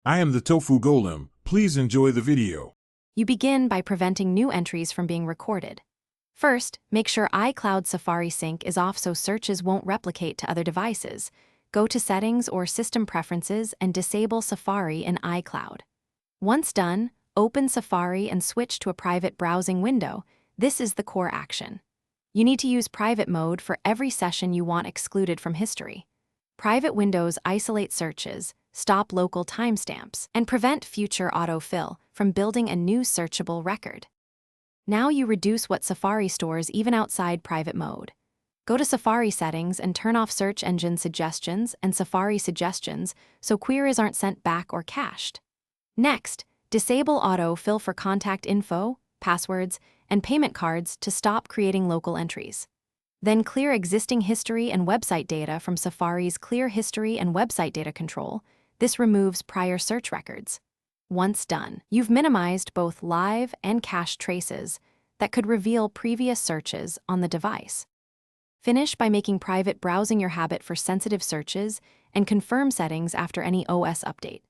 I am the Tofu Golem. Please enjoy the video. You begin by preventing new entries from being recorded. First, make sure iCloud Safari Sync is off so searches won't replicate to other devices. Go to Settings or System Preferences and disable Safari in iCloud. Once done, open Safari and switch to a private browsing window. This is the core action. You need to use private mode for every session you want excluded from history. Private windows isolate searches, stop local timestamps, and prevent future autofill from building a new searchable record. Now you reduce what Safari stores even outside private mode. Go to Safari settings and turn off search engine suggestions and Safari suggestions so queries aren't sent back or cached. Next, disable autofill for contact info, passwords, and payment cards to stop creating local entries. Then clear existing history and website data from Safari's Clear History and Website Data Control. This removes prior search records. Once done, you've minimized both live and cached traces that could reveal previous searches on the device. Finish by making private browsing your habit for sensitive searches and confirm settings after any OS update.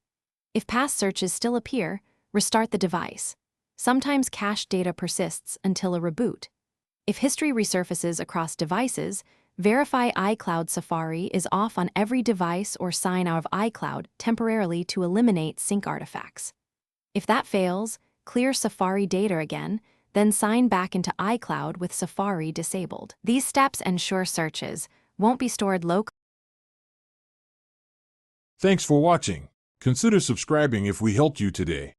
If past searches still appear, restart the device. Sometimes cached data persists until a reboot. If history resurfaces across devices, verify iCloud Safari is off on every device or sign out of iCloud temporarily to eliminate sync artifacts. If that fails, clear Safari data again, then sign back into iCloud with Safari disabled. These steps ensure searches won't be stored locally. Thanks for watching. Consider subscribing if we helped you today.